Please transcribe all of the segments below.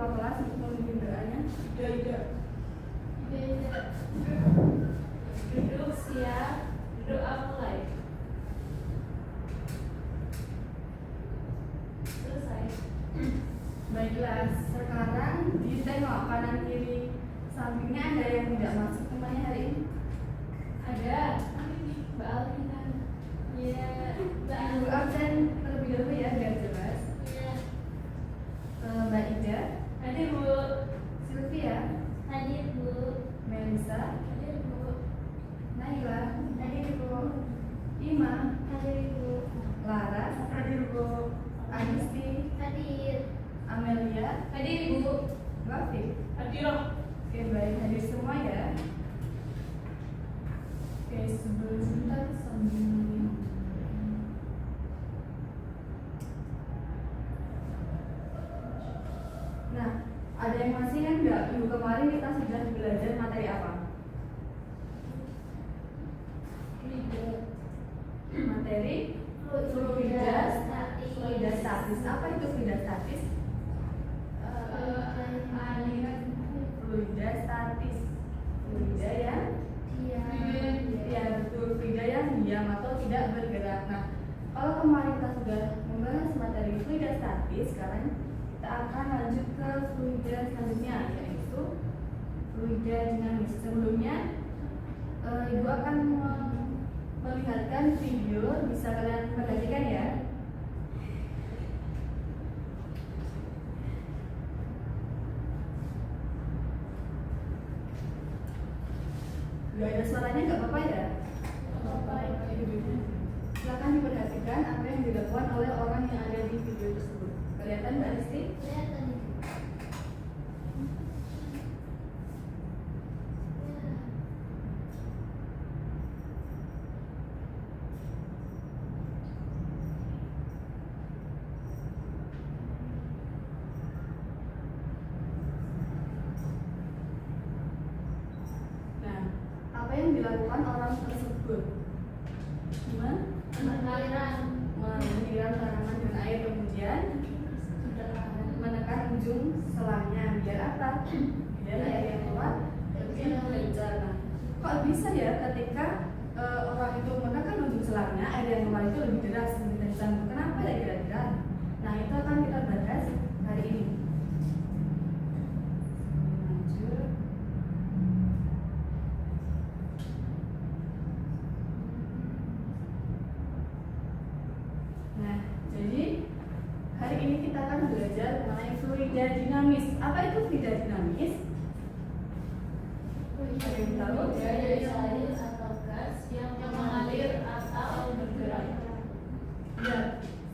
ketua kelas untuk memimpin doanya. Ida. Duduk siap. Doa mulai. Selesai. Baiklah, sekarang ditengok kanan kiri sampingnya ada yang tidak masuk semuanya hari ini. Ada. Mbak Alvina. Iya. Ibu absen terlebih dahulu ya biar jelas. Iya. Mbak Ida, Hadir Bu. Sylvia, Hadir Bu. Melisa, Hadir Bu. Naila, Hadir Bu. Ima, Hadir Bu. Laras, Hadir Bu. Adisti, Hadir. Amelia, Hadir Bu. Wafi. Hadir. Oke, baik, hadir semua ya. Oke, sebentar sambil. Nah, ada yang masih kan nggak? Minggu kemarin kita sudah belajar materi apa? Materi fluida statis. Apa itu fluida statis? Aliran Fluida statis. Fluida yang ya betul, fluida yang diam atau tidak bergerak. Nah, kalau kemarin kita sudah membahas materi fluida statis, sekarang kita akan lanjut ke fluida selanjutnya, yaitu fluida dinamis. Sebelumnya, Ibu akan melihatkan video, bisa kalian perhatikan ya. Gak ada suaranya, nggak apa-apa ya? Silakan diperhatikan apa yang dilakukan oleh orang yang ada di video tersebut. Kelihatan Mbak Risti? Nah, apa yang dilakukan orang tersebut? Menyiram tanaman dengan air, kemudian menekan ujung selangnya. Biar apa? Biar air yang keluar lebih lancar. Nah, kok bisa ya ketika orang itu menekan ujung selangnya, air yang keluar itu lebih deras, lebih kencang? Kenapa ya kira-kira? Nah, itu akan kita bahas hari ini. Lanjut. Nah, jadi hari ini kita akan belajar mengenai fluida dinamis. Apa itu fluida dinamis? Ada yang tahu? Dari air atau gas yang mengalir atau bergerak. Ya,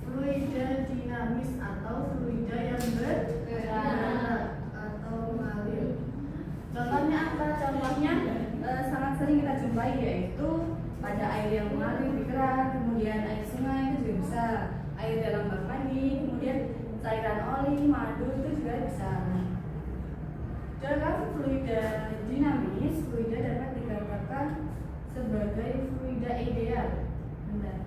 fluida dinamis atau fluida yang bergerak atau mengalir. Contohnya apa? Contohnya sangat sering kita jumpai, yaitu pada air yang mengalir bergerak, kemudian air sungai itu juga bisa, air dalam bak mandi, kemudian cairan oli, madu itu juga bisa. Dalam fluida dinamis, fluida dapat dikatakan sebagai fluida ideal. Bentar.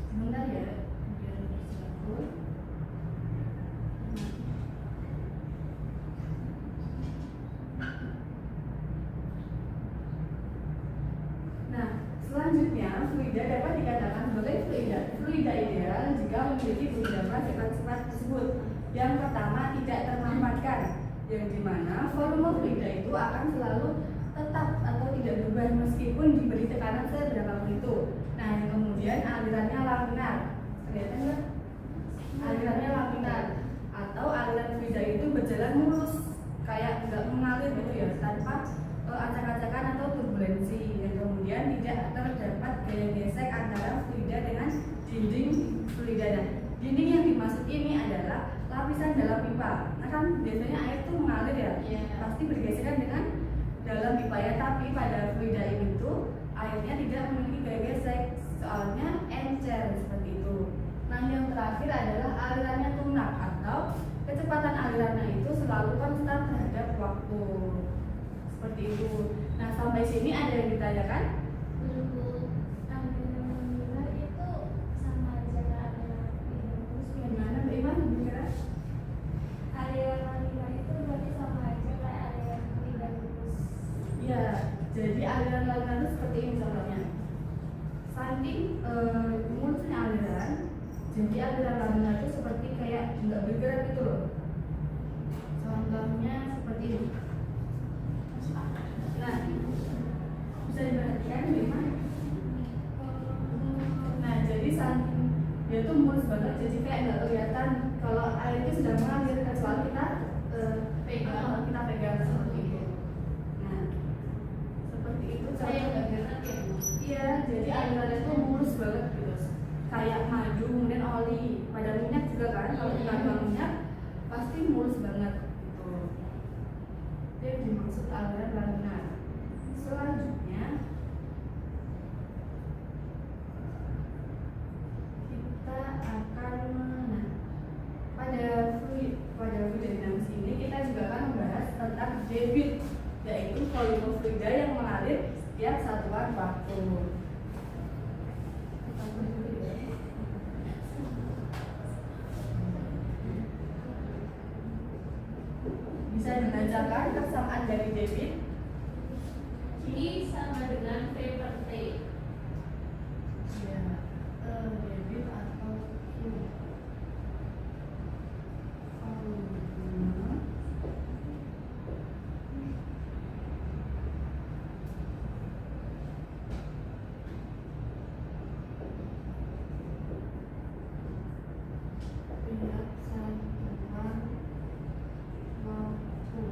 Sebentar ya, biar bersiapkan. Nah, selanjutnya fluida dapat dikatakan sebagai fluida ideal jika memiliki beberapa sifat-sifat tersebut. Yang pertama, tidak termampatkan, yang dimana volume fluida itu akan selalu tetap atau tidak berubah meskipun diberi tekanan seberapapun itu. Nah, yang kemudian alirannya laminar. Kelihatan nggak? Alirannya laminar atau aliran fluida itu berjalan mulus, kayak nggak mengalir gitu ya, tanpa acak-acakan atau turbulensi. Yang kemudian tidak terdapat gaya gesek antara fluida dengan dinding fluida. Nah, dinding yang dimaksud ini adalah lapisan dalam pipa. Nah, kan biasanya air itu mengalir ya, pasti bergesekan dengan dalam pipa ya. Tapi pada fluida ini tuh airnya tidak memiliki gaya gesek, soalnya encer seperti itu. Nah, yang terakhir adalah alirannya tunak atau kecepatan alirannya itu selalu konstan terhadap waktu. Seperti itu. Nah, sampai sini ada yang ditanyakan? Aliran itu sama aja Jadi aliran laminar itu seperti kayak nggak bergerak gitu loh. Contohnya seperti ini. Nah, bisa diperhatikan gimana? Nah, jadi saking dia tuh mulus banget, jadi kayak nggak kelihatan kalau air itu sedang mengalir kecuali kita pegang seperti itu. Nah, seperti itu Saya contoh. nggak gerak ya. Iya, jadi alirannya itu mulus banget gitu. Kayak madu, kemudian oli, pada minyak juga kan. Kalau kita buang minyak pasti mulus banget gitu. Itu yang dimaksud aliran laminar. Selanjutnya kita akan pada fluid dinamis ini kita juga akan membahas tentang debit, yaitu volume fluida yang mengalir setiap satuan waktu. Bisa dibacakan persamaan dari debit. I sama dengan V per T. Ya, debit atau Q. Volume setiap satuan waktu.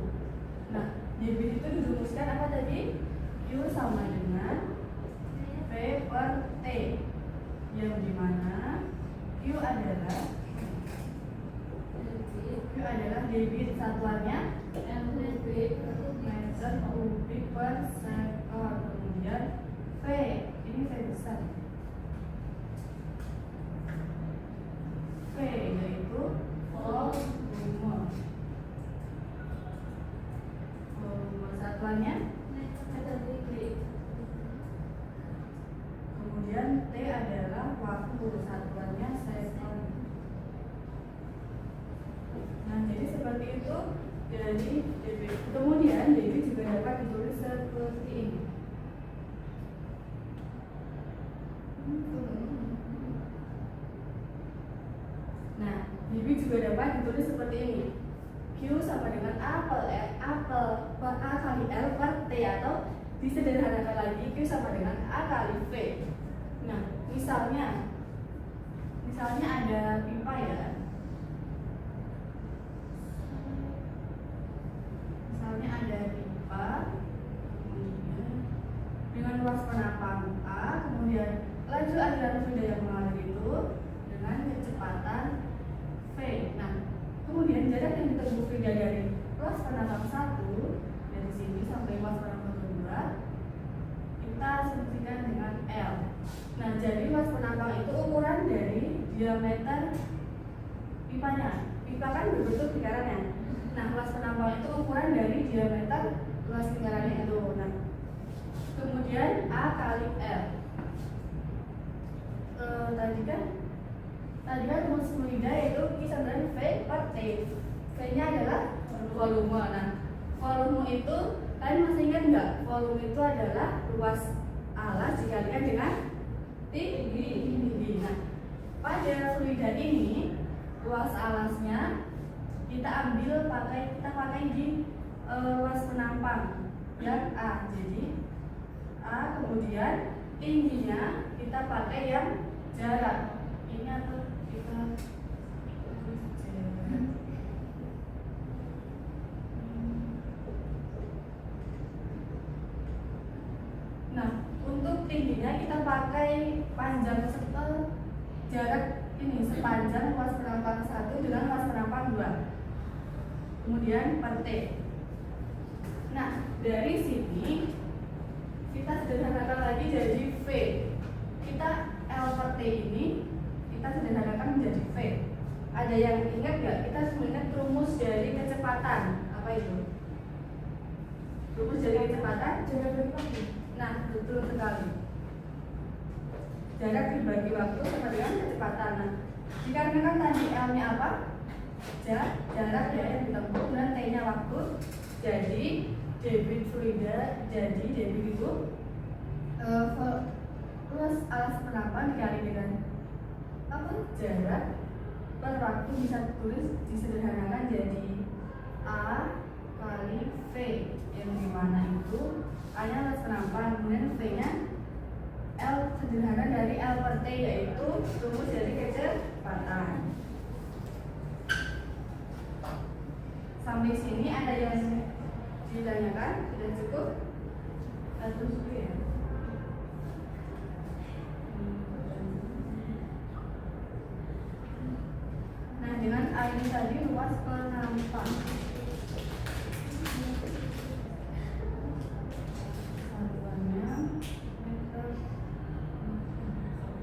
Nah, debit itu dirumuskan apa tadi? Q sama dengan V per T, yang dimana Q adalah debit satuannya meter kubik per sekon. Kemudian V, ini V besar, V yaitu volume satuannya. Kemudian T adalah waktu, satuannya sekon. Nah, jadi seperti itu dari debit. Kemudian debit juga dapat ditulis seperti ini. Nah, debit juga dapat ditulis seperti ini. Q sama dengan A kali L per T, atau disederhanakan lagi Q sama dengan A kali V. Nah, misalnya ada pipa ya. Misalnya ada pipa, kemudian dengan luas penampang A, kemudian laju aliran fluida yang mengalir itu dengan kecepatan V. Nah, kemudian jarak yang ditempuh fluida dari luas penampang 1 dari sini sampai luas penampang 2 kita asumsikan dengan L. Nah, jadi luas penampang itu ukuran dari diameter pipanya. Pipa kan berbentuk lingkaran ya. Nah, luas penampang itu ukuran dari diameter luas lingkarannya itu. Nah, kemudian A kali L. Tadi kan rumus fluida yaitu Q sama dengan V per T. V-nya adalah volume. Nah, volume itu kalian masih ingat nggak? Volume itu adalah luas alas dikalikan dengan tinggi. Nah, pada fluida ini luas alasnya kita pakai di luas penampang yang A. Jadi A, kemudian tingginya kita pakai yang jarak ini, atau kita nah, untuk tingginya kita pakai panjang jarak ini sepanjang luas penampang 1 dengan luas penampang 2, kemudian per T. Nah, dari sini kita sederhanakan lagi jadi V. Kita L per T ini kita sederhanakan menjadi V. Ada yang ingat nggak? Kita ingat rumus dari kecepatan. Apa itu? Rumus dari kecepatan jarak dibagi waktu. Nah, betul sekali. Jarak dibagi waktu sama dengan kecepatan. Nah, dikarenakan tadi L-nya apa? Jarak ya yang ditempuh, dan T-nya waktu. Jadi debit fluida, jadi debit itu luas alas penampang dikali dengan jarak per waktu bisa tulis disederhanakan jadi A kali V, yang dimana itu A nya luas penampang, kemudian V nya L sederhana dari L per T, yaitu rumus dari kecepatan. Sampai sini ada yang ditanyakan? Sudah cukup? Atau sudah ya? Nah, dengan A ini tadi luas penampang. Satuannya meter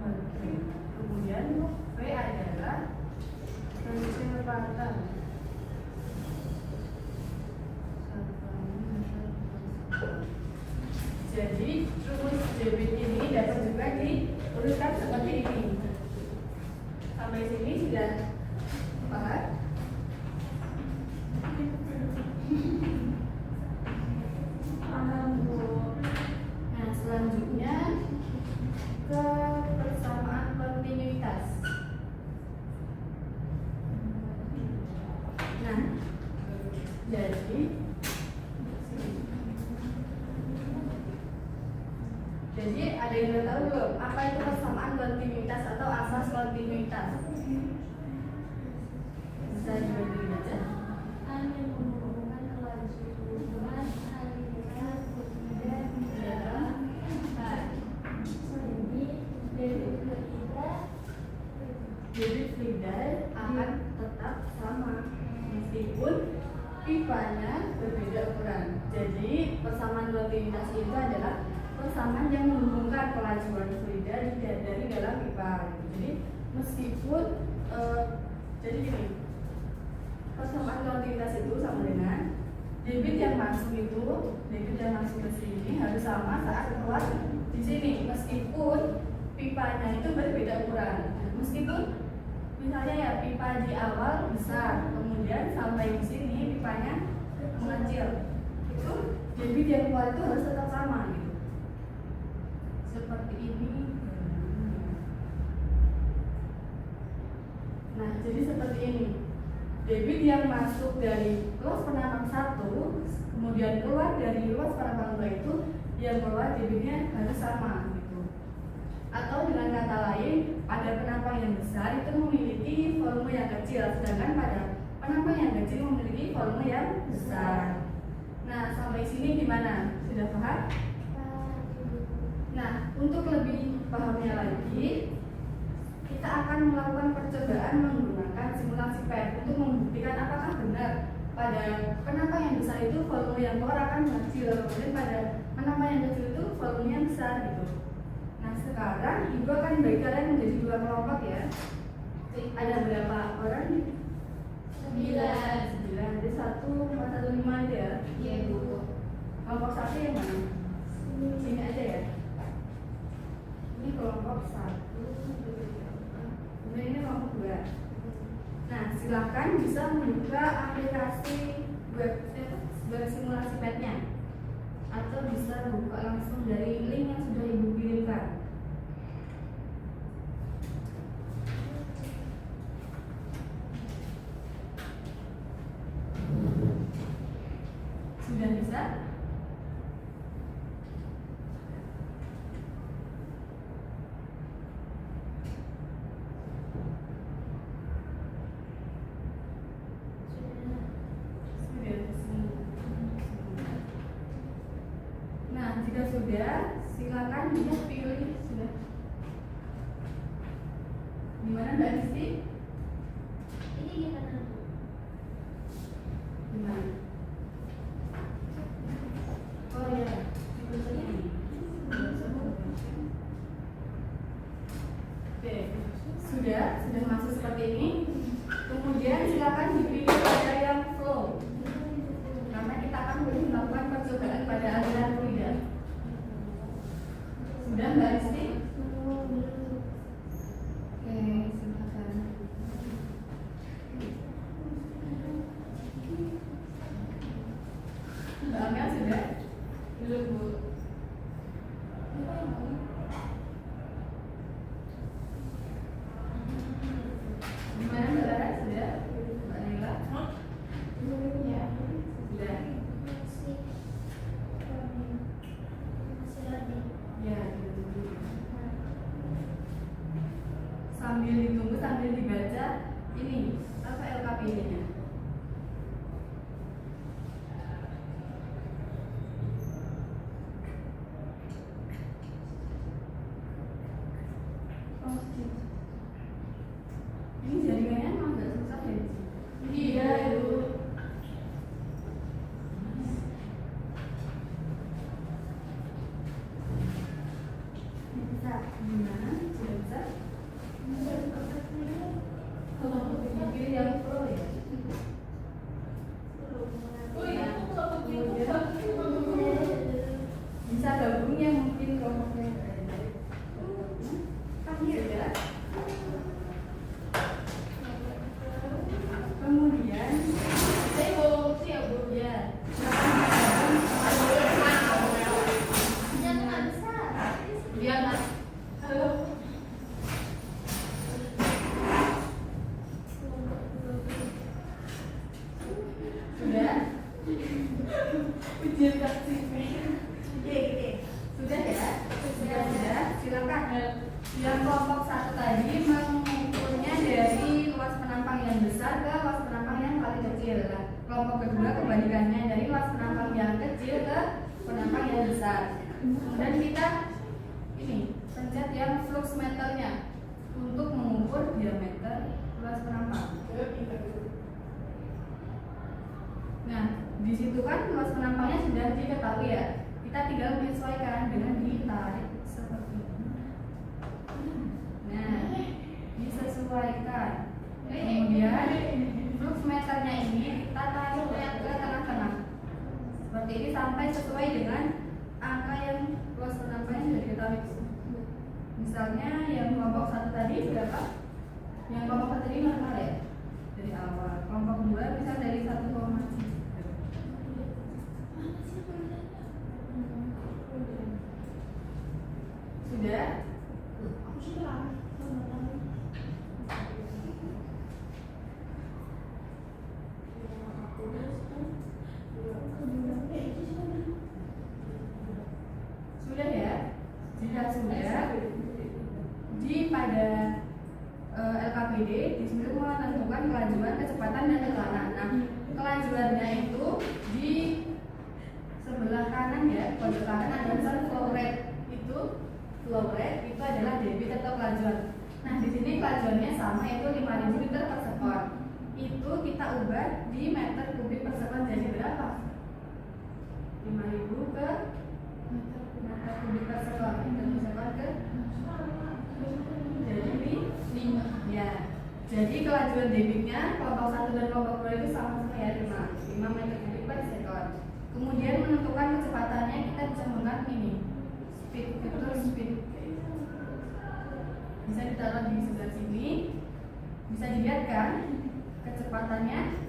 persegi. Kemudian V adalah kecepatan. Jadi rumus debit ini dapat juga diurutkan seperti ini. Sampai sini sudah paham? Paham, Bu. Nah, selanjutnya ke persamaan kontinuitas. Nah, jadi ada yang udah tahu belum apa itu persamaan kontinuitas atau asas kontinuitas? Bisa dibantu baca. Hanya menghubungkan kelanjutan aliran kemudian jadi fluida akan tetap sama meskipun pipanya berbeda ukuran. Jadi persamaan kontinuitas itu adalah persamaan yang menghubungkan kelajuan fluida dari dalam pipa. Jadi meskipun jadi gini, persamaan kontinuitas itu sama dengan debit yang masuk ke sini harus sama saat keluar di sini, meskipun pipanya itu berbeda ukuran. Meskipun misalnya ya pipa di awal besar, kemudian sampai di sini pipanya mengecil, itu debit yang keluar itu harus tetap sama gitu. Seperti ini. Nah, jadi seperti ini. Debit yang masuk dari luas penampang 1 kemudian keluar dari luas penampang 2 itu yang keluar debitnya harus sama gitu. Atau dengan kata lain, pada penampang yang besar itu memiliki volume yang kecil, sedangkan pada penampang yang kecil memiliki volume yang besar. Nah, sampai sini gimana? Sudah paham? Nah, untuk lebih pahamnya lagi, kita akan melakukan percobaan menggunakan simulasi PET untuk membuktikan apakah benar pada penampang yang besar itu volume yang keluar akan kecil, kemudian pada penampang yang kecil itu volumenya besar gitu. Nah, sekarang ibu akan bagi kalian menjadi 2 kelompok ya. Ada berapa orang nih? 9. Jadi 1, 4, 1, 5 aja ya? Iya, Bu. Kelompok 1 yang mana? Sini aja ya. Ini kelompok 1, kemudian ini kelompok 2. Nah, silakan bisa membuka aplikasi web simulasi PET-nya, atau bisa buka langsung dari link yang sudah ibu kirimkan. Sudah bisa? Nah, jika sudah, silakan dia pilih sudah. Gimana Mbak Risti? Ini gimana? Gimana? Oh ya, ditulisnya ini. Oke, sudah masuk seperti ini. Kemudian silakan dipilih pada yang flow. Karena kita akan melakukan percobaan pada aliran fluida. Sudah Gimana Mbak Lara? Sudah? Mbak Nila? Ya. Sudah? Ya, ditunggu. Sambil ditunggu, sambil dibaca ini apa LKPD-nya? Ini jaringannya emang nggak susah ya? Iya, Ibu. Bisa? Gimana? Sudah bisa? Kalau pikir yang pro ya? Oh iya, aku kalau begitu. Bisa gabung yang mungkin kelompoknya akhir ya. Kemudian Saya bawa bukti ya, Bu. ya Jangan besar. Biar nggak. Halo. sudah ujian praktik sudah ya sudah silakan yang kelompok satu tadi mengukurnya dari luas penampang yang besar ke luas penampang yang paling kecil. Nah, kelompok kedua kebalikannya dari luas penampang yang kecil ke penampang yang besar. Kemudian kita ini pencet yang flux meternya untuk mengukur diameter luas penampang. Nah, di situ kan luas penampangnya sudah diketahui ya. Kita tinggal menyesuaikan dengan ditarik seperti ini. Nah, disesuaikan. Kemudian flux meternya ini kita tarik ke tengah-tengah. Seperti ini sampai sesuai dengan angka yang luas penampangnya sudah diketahui. Misalnya yang kelompok satu tadi berapa? Yang kelompok satu tadi normal ya dari awal. Kelompok dua misal dari 1,3. Sudah? Aku sudah. Sudah ya? Jika sudah, di pada LKPD di sini menentukan kelajuan, kecepatan dan tekanan. Nah, kelajuannya itu di sebelah kanan ya, pojok kanan ada tulisan flow rate. Flow rate itu adalah debit atau kelajuan. Nah, di sini kelajuannya sama yaitu 5.000 liter per sekon. Itu kita ubah di meter kubik per sekon jadi berapa? 5.000 ke meter kubik per sekon. Meter per sekon ke jadi 5. Ya. Jadi kelajuan debitnya kelompok 1 dan kelompok 2 itu sama-sama ya 5 meter kubik per sekon. Kemudian menentukan kecepatannya kita bisa menggunakan ini vektor speed. Bisa ditaruh di sebelah sini. Bisa dilihat kan kecepatannya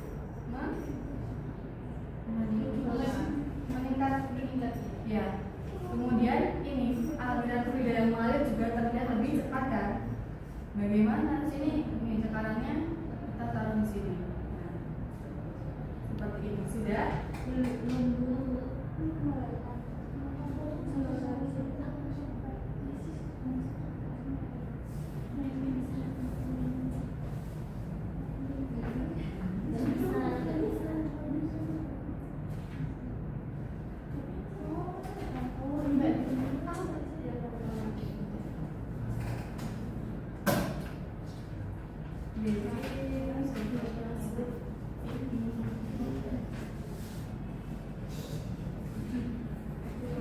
meningkat. Ya. Kemudian ini aliran fluid yang mengalir juga terlihat lebih cepat kan? Bagaimana sini? Ini tekarannya kita taruh di sini. Nah, seperti ini sudah.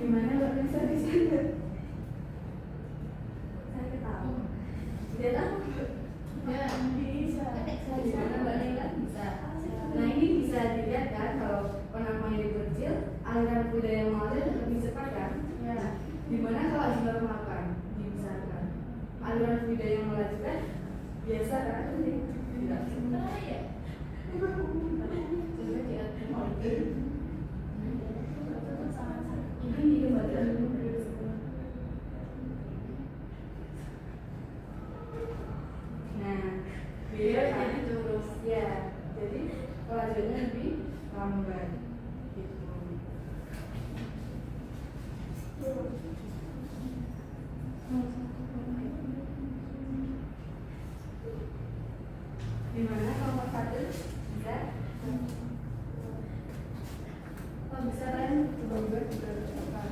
Gimana Mbak bisa di sini? Saya ketawa. Dia tahu? Ya, bisa. Gimana Mbak Nila? Bisa. Nah, ini bisa dilihat kan kalau penampangnya lebih kecil, aliran fluid yang mengalir lebih cepat kan? Ya. Dimana kalau dinormalkan, dibesarkan, aliran fluid yang melaju kan biasa kan? Tidak. Sebentar ya. Coba diatur. Ini dibaca dulu. Nah, biar Ya, jadi pelajarannya lebih lambat gitu. Gimana kelompok satu bisa? Kalau bisa kan coba juga apa?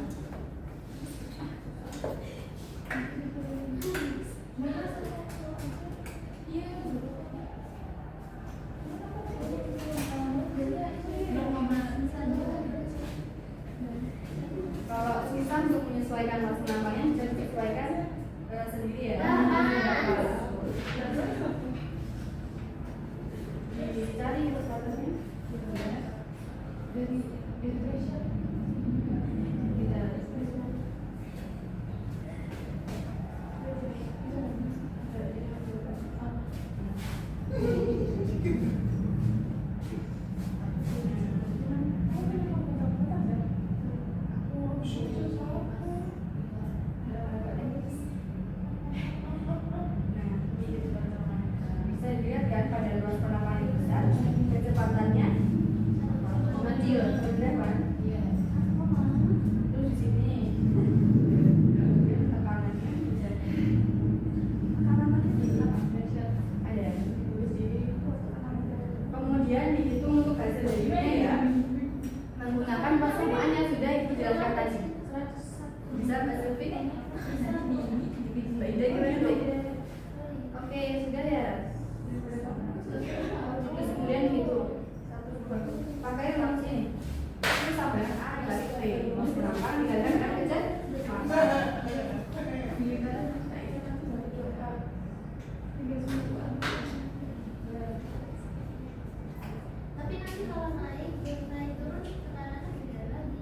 Kalau susah untuk menyesuaikan mas namanya bisa disesuaikan sendiri ya. Dicari persyaratannya dari Indonesia. Bisa dilihat kan pada luas penamaan yang besar, kecepatannya kecil, berapa? Terus di sini tekanannya bisa ada. Terus di kemudian dihitung untuk hasil darinya ya, menggunakan persamaan yang sudah ibu jelaskan tadi. Bisa Mbak Sylvie? Mbak Ida gimana Mbak Ida? Oke, sudah ya. Terus kemudian dihitung. Pakai ruang sini. Ini sampai A balik B. Mas berapa? Tinggalkan kan aja. Tapi nanti kalau naik turun tekanannya beda lagi.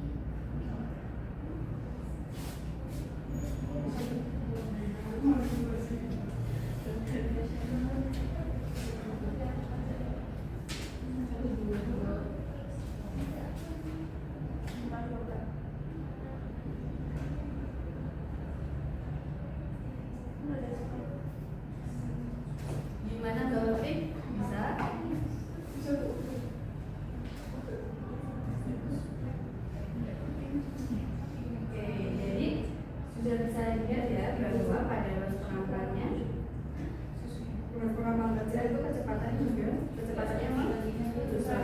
Gimana Mbak Ovi? Bisa? Oke, jadi sudah bisa lihat ya bahwa pada luas pengambilannya luas pengambilan kerja itu kecepatannya juga kecepatannya emang susah.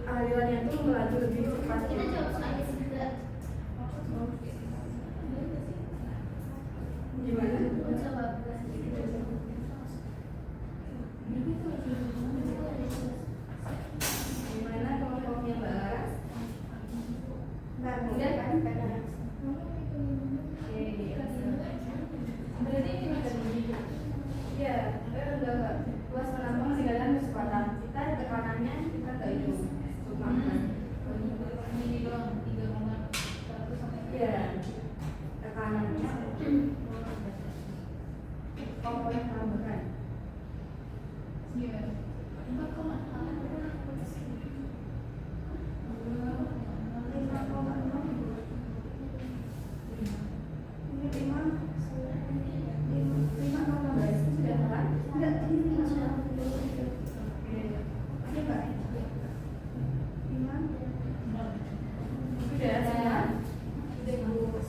Alirannya itu melaju lebih cepat. Kita coba pakai segera. Gimana? Coba Gimana kelompoknya Mbak Laras? Mbak mudah kan? Oke, berarti ini udah begini. Iya, enggak. Luas penambang tinggalkan kecepatan. Kita tekanannya kita nggak hitung. Cuma ini doang 3,1 sampai. iya, tekanannya komponen tambahan. Iya. 4,6.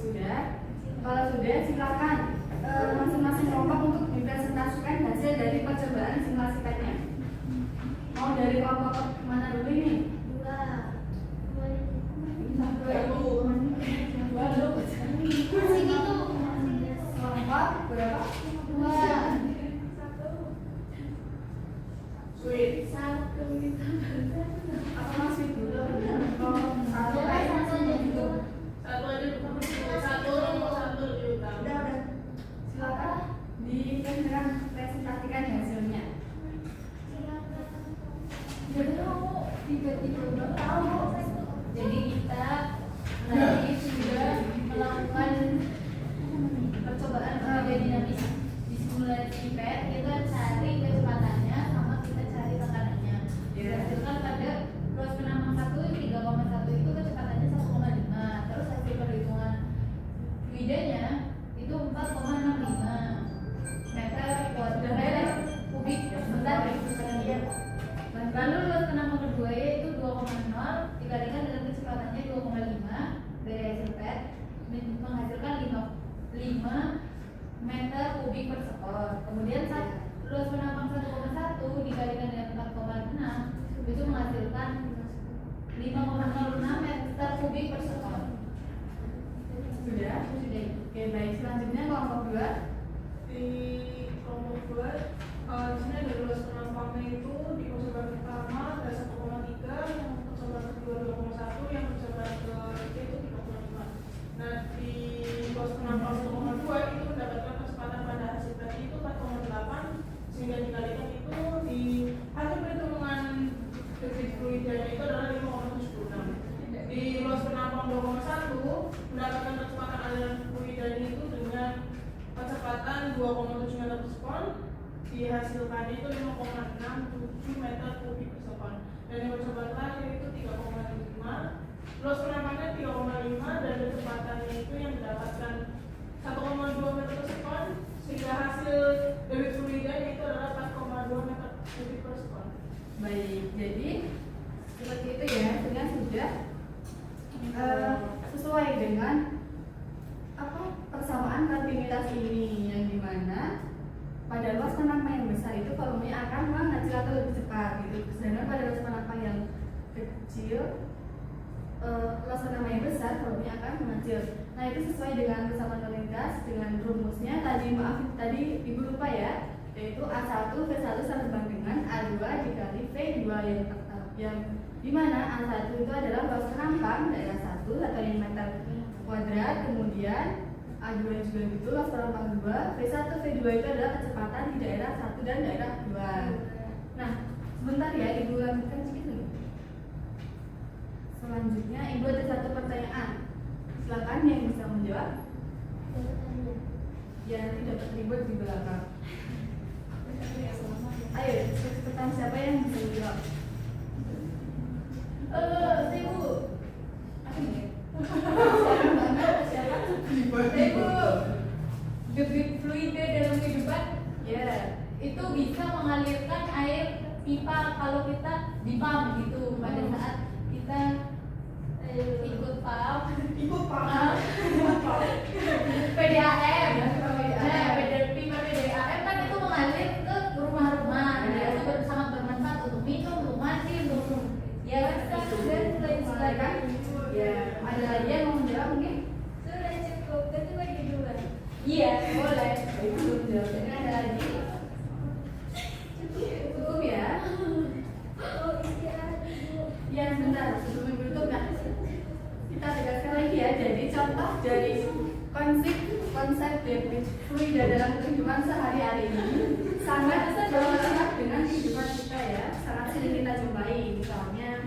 Sudah. Kalau sudah silakan masing-masing kelompok untuk dipresentasikan hasil dari percobaan simulasikannya. Mau dari kelompok mana dulu ini? Kelompok berapa? 2. Sweet. Apa masih dulu? Oh, satu gitu. Udah. Silakan dipresentasikan hasilnya. Jadi kita tadi sudah melakukan percobaan bekerja dinamis di simulasi PET. Kita cari kecepatannya sama kita cari tekanannya. Dihasilkan pada luas penambang 3,1 itu kecepatannya 1,5. Terus hasil perhitungan fluidanya itu 4,65 meter kuadrat kubik. Sebentar, dikalikan dengan kecepatannya 2,5 dari hasil PET menghasilkan 5 meter kubik per sekon. Kemudian luas penampang 1,1 dikalikan dengan 4,6 itu menghasilkan 5,06 meter kubik per sekon. Sudah? Sudah. Oke, baik. Selanjutnya kelompok 2. Di kelompok 2 di sini ada luas penampangnya itu di percobaan pertama ada 1,3, yang percobaan kedua 2,1, yang percobaan ketiga itu 3,5. Nah di luas penampang 1,2 itu mendapatkan kecepatan pada hasil tadi itu 4,8, sehingga dikalikan itu di hasil perhitungan debit fluidnya itu adalah 5,76. Di luas penampang 2,1 mendapatkan kecepatan aliran fluidnya itu dengan kecepatan 2,7 meter per sekon, dihasilkan itu 5,67 meter kubik per sekon. Dan yang percobaan terakhir itu 3,5, luas penampangnya 3,5 dan kecepatannya itu yang mendapatkan 1,2 meter per sekon, sehingga hasil debit fluidnya itu adalah 4,2 meter kubik per sekon. Baik, jadi seperti itu ya, dengan sudah sesuai dengan persamaan kontinuitas ini, yang dimana pada luas penampang yang besar itu volumenya akan mengecil atau lebih cepat gitu. Sedangkan pada luas penampang yang kecil, luas penampang yang besar volumenya akan mengecil. Nah itu sesuai dengan persamaan kontinuitas dengan rumusnya tadi ibu lupa ya, yaitu A1 V1 sama dengan A2 dikali V2 yang dimana A1 itu adalah luas penampang daerah 1 atau yang meter kuadrat, kemudian A2 juga gitu, luas penampang 2, V1 V2 itu adalah kecepatan di daerah 1 dan daerah 2. Nah sebentar ya, ibu lanjutkan sedikit lagi. Selanjutnya ibu ada satu pertanyaan, silakan yang bisa menjawab. Ya nanti dapat ribut di belakang. Ayo, cepetan siapa yang bisa menjawab? Ibu. Apa ini? Siapa? Ibu, debit fluida dalam kehidupan Ya. itu bisa mengalirkan air pipa kalau kita di pump gitu pada saat kita ikut pump PDAM. Nah, pipa PDAM kan itu mengalir ke rumah-rumah. Nah, itu sangat bermanfaat untuk minum, untuk mandi, untuk ya dan lain sebagainya. Ya, ada lagi yang mau menjawab mungkin? Sudah cukup, itu lagi dua. Iya, boleh. Ibu belum jawab. Ini ada lagi? Cukup ya? Ya sebentar, sebelum ibu tutup nah, kita tegaskan lagi ya. Jadi contoh dari konsep debit fluida dalam kehidupan sehari-hari ini sangat bermanfaat dengan kehidupan kita ya. Sangat sering kita jumpai. Misalnya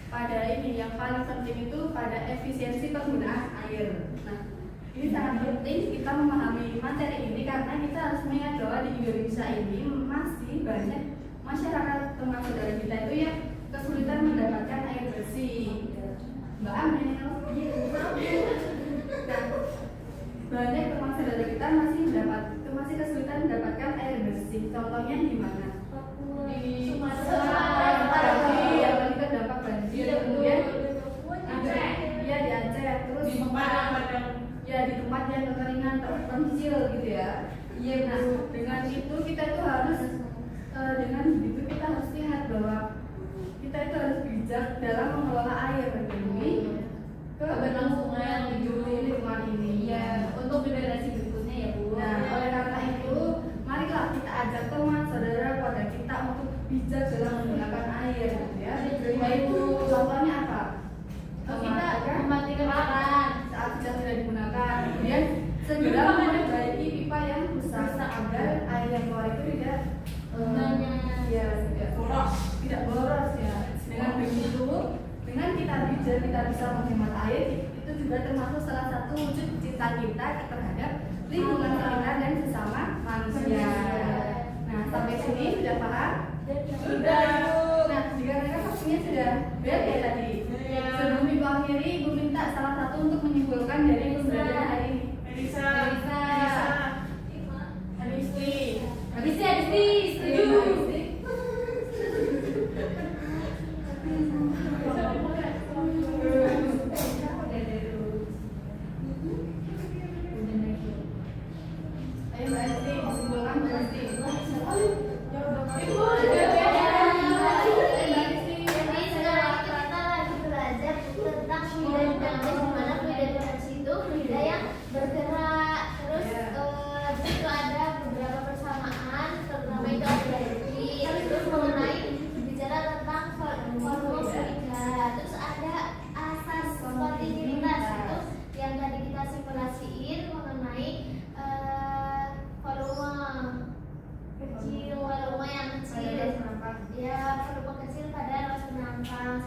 pada ini yang paling penting itu pada efisiensi penggunaan air. Nah, ini sangat penting kita memahami materi ini karena kita harus mengingat bahwa di Indonesia ini masih banyak masyarakat teman saudara kita itu yang kesulitan mendapatkan air bersih. Mbak Amel, nah, banyak teman saudara kita masih kesulitan mendapatkan air bersih. Contohnya di mana? Di Sumatera. Yang paling terdampak banjir. Kemudian Aceh. Iya di Aceh, terus Di Padang. ya di tempat yang kekeringan terpencil gitu ya. Iya. Nah dengan itu kita itu harus dengan begitu kita harus lihat bahwa kita itu harus bijak dalam mengelola air demi Keberlangsungan hidup di lingkungan ini. ya untuk generasi berikutnya ya Bu. Nah oleh karena itu marilah kita ajak teman saudara keluarga kita untuk bijak dalam menggunakan air gitu ya. Yaitu contohnya apa? kita mematikan keran. Saat tidak digunakan, kemudian segera memperbaiki pipa yang rusak agar air yang keluar itu tidak tidak boros ya. Dengan begitu, dengan kita bijak kita bisa menghemat air, itu juga termasuk salah satu wujud cinta kita terhadap lingkungan sekitar dan sesama manusia. Nah sampai sini sudah paham? Sudah. Nah dikarenakan waktunya sudah beres ya tadi. Sebelum ibu akhiri, ibu minta salah satu untuk menyimpulkan dari pembelajaran hari ini. Elisa. Adisti. Setuju.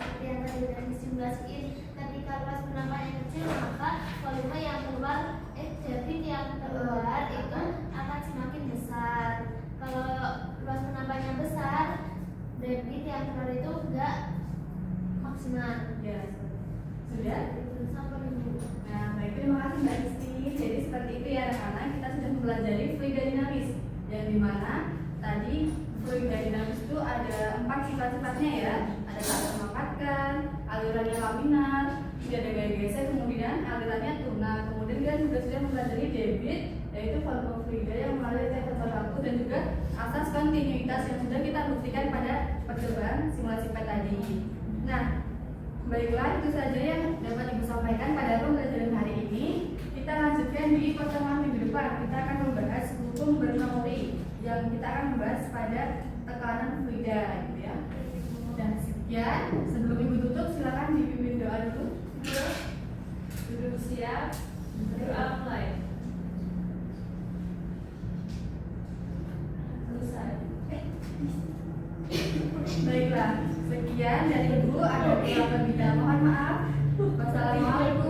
seperti yang tadi sudah disimulasiin. Ketika luas penampaknya kecil, maka volume yang keluar, debit yang keluar itu akan semakin besar. Kalau luas penampaknya besar, debit yang keluar itu enggak maksimal. Ya, sudah. Itu sampai ini. Nah, baik, terima kasih Mbak Isti. Jadi seperti itu ya anak-anak, kita sudah mempelajari fluida dinamis, yang dimana tadi fluida dinamis itu ada 4 sifat-sifatnya ya. Ada saat termampatkan, alirannya laminar, tidak ada gaya geser, kemudian alirannya tunar. Kemudian kita juga sudah mempelajari debit, yaitu volume fluida yang mengalir setiap waktu, dan juga asas kontinuitas yang sudah kita buktikan pada percobaan simulasi PET tadi. Nah, baiklah, itu saja yang dapat Ibu sampaikan pada pembelajaran hari ini. Kita lanjutkan di pertemuan minggu depan. Kita akan membahas hukum Bernoulli yang kita akan membahas pada tekanan fluida, gitu ya. Dan sekian. Sebelum Ibu tutup, silakan dipimpin doa dulu. Duduk siap, doa mulai. Selesai. Baiklah, sekian dari Ibu. Ada kurang lebihnya, mohon maaf. Wassalamualaikum